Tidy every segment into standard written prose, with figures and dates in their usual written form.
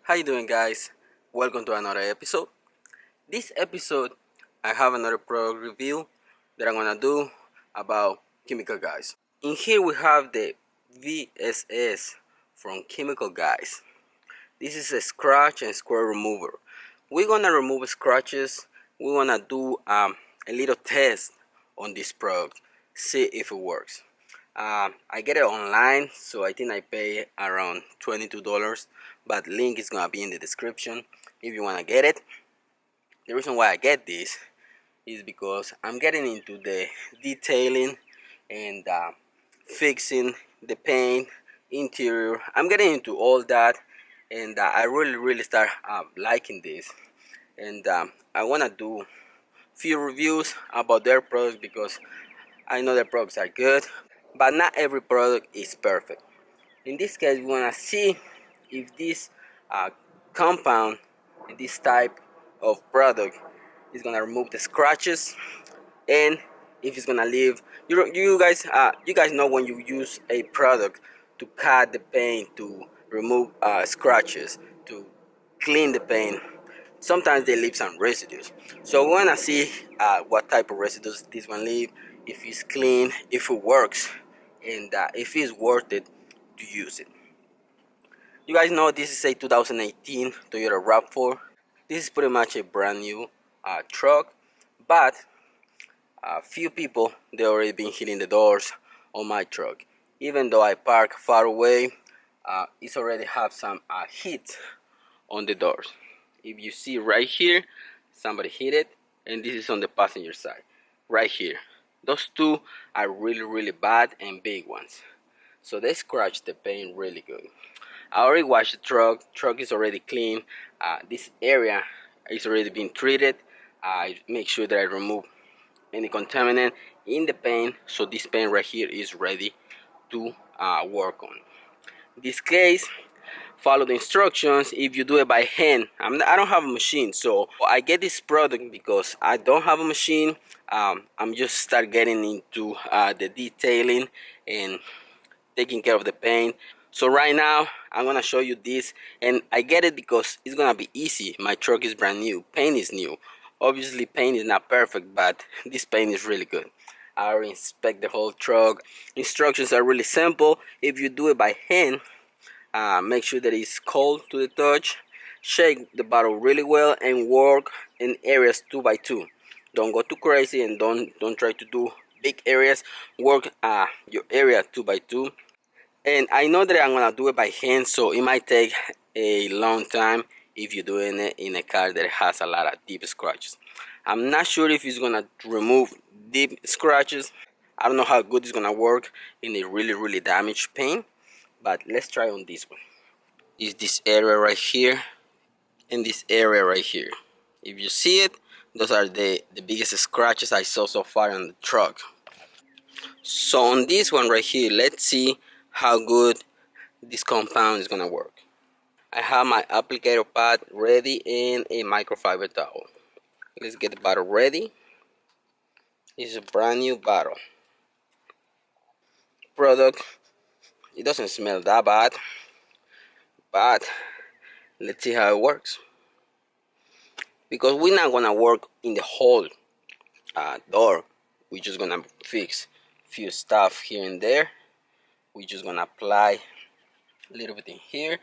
How you doing, guys? Welcome to another episode. This episode I have another product review that I'm gonna do about Chemical Guys. In here we have the VSS from Chemical Guys. This is a scratch and square remover. We're gonna remove scratches. We're gonna do a little test on this product, see if it works. I get it online, so I think I pay around $22, but link is gonna be in the description if you wanna get it. The reason why I get this is because I'm getting into the detailing and fixing the paint, interior. I'm getting into all that, and I really start liking this. And I wanna do few reviews about their products because I know their products are good, but not every product is perfect. In this case, we want to see if this uh, compound, this type of product, is gonna remove the scratches, and if it's gonna leave. You guys know when you use a product to cut the paint, to remove scratches, to clean the paint. Sometimes they leave some residues. So we wanna see what type of residues this one leave, if it's clean, if it works, and if it's worth it to use it. You guys know this is a 2018 Toyota RAV4. This is pretty much a brand new truck, but a few people they already been hitting the doors on my truck. Even though I park far away, it's already have some heat on the doors. If you see right here, somebody hit it, and this is on the passenger side, right here. Those two are really bad and big ones, so they scratch the paint really good. I already washed the truck. Truck is already clean. This area is already been treated. I make sure that I remove any contaminant in the paint, so this paint right here is ready to work on. In this case, follow the instructions. If you do it by hand, I don't have a machine, so I get this product because I don't have a machine. I'm just start getting into the detailing and taking care of the paint. So right now I'm gonna show you this, and I get it because it's gonna be easy. My truck is brand new, paint is new. Obviously paint is not perfect, but this paint is really good. I already inspect the whole truck. Instructions are really simple. If you do it by hand, make sure that it's cold to the touch. Shake the bottle really well and work in areas 2 by 2. Don't go too crazy, and don't try to do big areas. Work your area 2 by 2. And I know that I'm gonna do it by hand, so it might take a long time if you're doing it in a car that has a lot of deep scratches. I'm not sure if it's gonna remove deep scratches. I don't know how good it's gonna work in a really damaged paint, but let's try on this one. Is this area right here and this area right here. If you see it, those are the biggest scratches I saw so far on the truck. So on this one right here, let's see how good this compound is gonna work. I have my applicator pad ready and a microfiber towel. Let's get the bottle ready. This is a brand new bottle. Product, it doesn't smell that bad, but let's see how it works. Because we're not gonna work in the whole door. We're just gonna fix a few stuff here and there. We're just gonna apply a little bit in here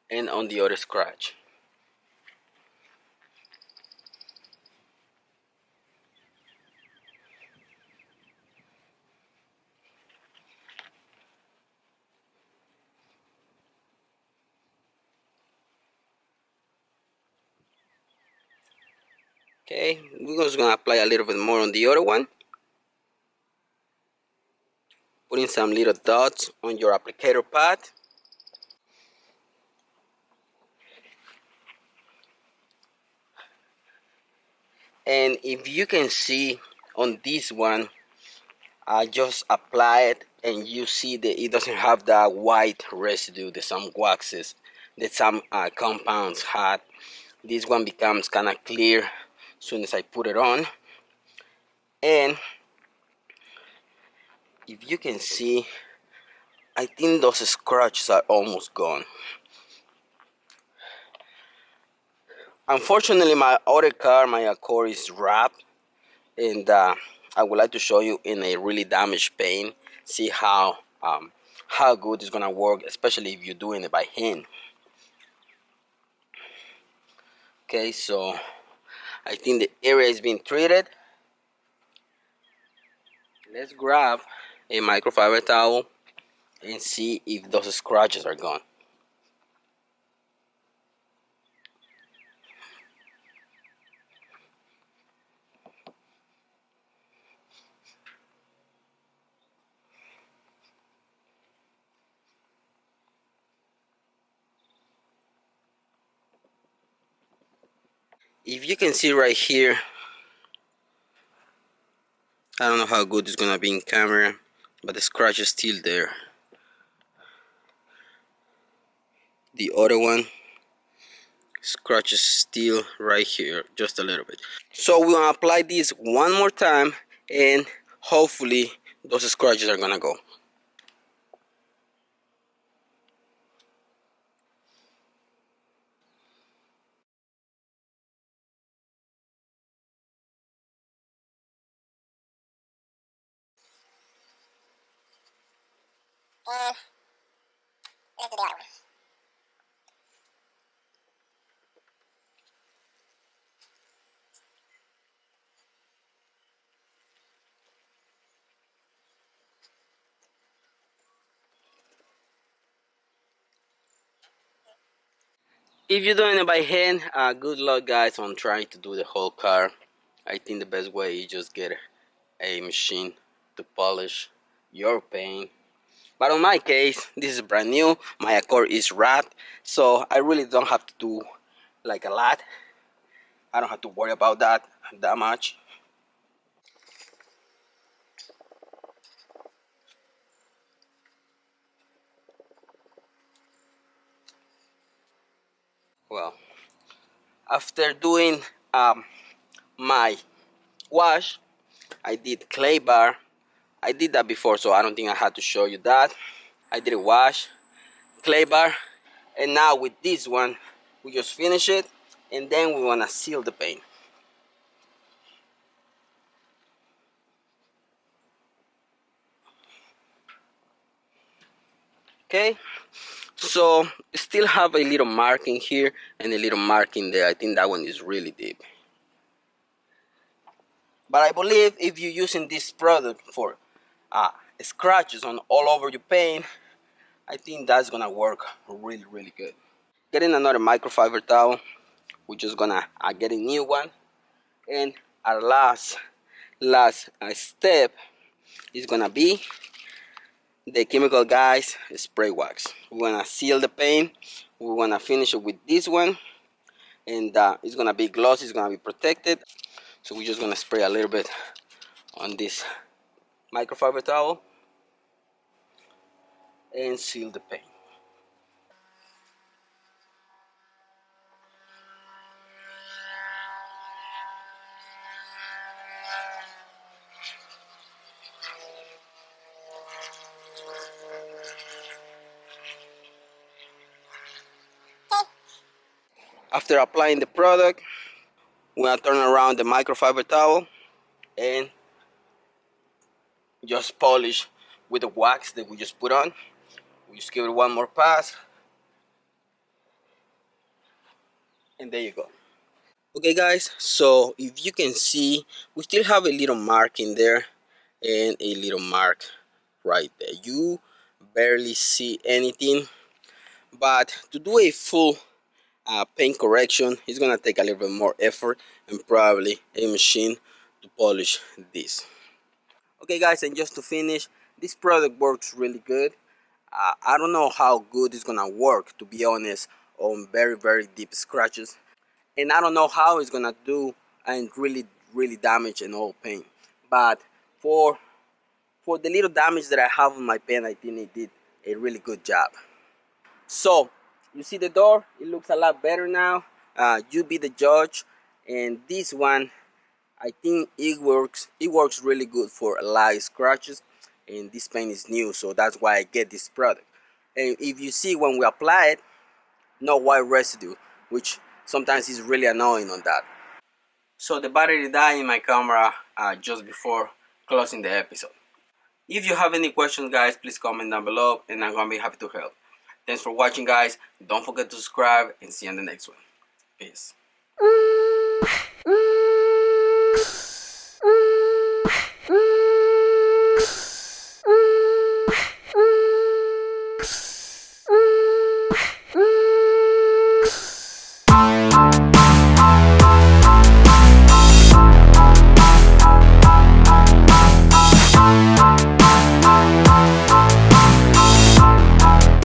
and on the other scratch. Okay, we're just gonna apply a little bit more on the other one. Putting some little dots on your applicator pad. And if you can see on this one, I just apply it, and you see that it doesn't have that white residue that some waxes, that some compounds had. This one becomes kind of clear as soon as I put it on. And if you can see, I think those scratches are almost gone. Unfortunately, my other car, my Accord, is wrapped, and I would like to show you in a really damaged paint. See how good it's gonna work, especially if you're doing it by hand. Okay, so I think the area is being treated. Let's grab a microfiber towel and see if those scratches are gone. If you can see right here, I don't know how good it's gonna be in camera, but the scratch is still there. The other one, scratch is still right here, just a little bit. So we're gonna apply this one more time, and hopefully those scratches are gonna go. And let's do the other one. If you're doing it by hand, good luck guys on trying to do the whole car. I think the best way is just get a machine to polish your paint. But in my case, this is brand new. My Accord is wrapped, so I really don't have to do like a lot. I don't have to worry about that much. Well, after doing my wash, I did clay bar. I did that before, so I don't think I had to show you that. I did a wash, clay bar, and now with this one, we just finish it, and then we wanna seal the paint. Okay, so still have a little marking here and a little marking there. I think that one is really deep. But I believe if you're using this product for scratches on all over your paint, I think that's gonna work really good. Getting another microfiber towel, we're just gonna get a new one, and our last step is gonna be the Chemical Guys spray wax. We're gonna seal the paint. We're gonna finish it with this one, and it's gonna be glossy, it's gonna be protected. So we're just gonna spray a little bit on this microfiber towel and seal the paint. After applying the product, we're gonna turn around the microfiber towel and just polish with the wax that we just put on. We just give it one more pass, and there you go. Okay guys, so if you can see, we still have a little mark in there and a little mark right there. You barely see anything, but to do a full paint correction, it's gonna take a little bit more effort and probably a machine to polish this. Okay guys, and just to finish, this product works really good. I don't know how good it's gonna work, to be honest, on very deep scratches, and I don't know how it's gonna do and really damage an old paint. But for the little damage that I have on my paint, I think it did a really good job. So you see the door, it looks a lot better now. You be the judge. And this one, I think it works really good for light scratches, and this paint is new, so that's why I get this product. And if you see, when we apply it, no white residue, which sometimes it's really annoying on that. So the battery died in my camera just before closing the episode. If you have any questions, guys, please comment down below and I'm gonna be happy to help. Thanks for watching, guys. Don't forget to subscribe and see you on the next one. Peace.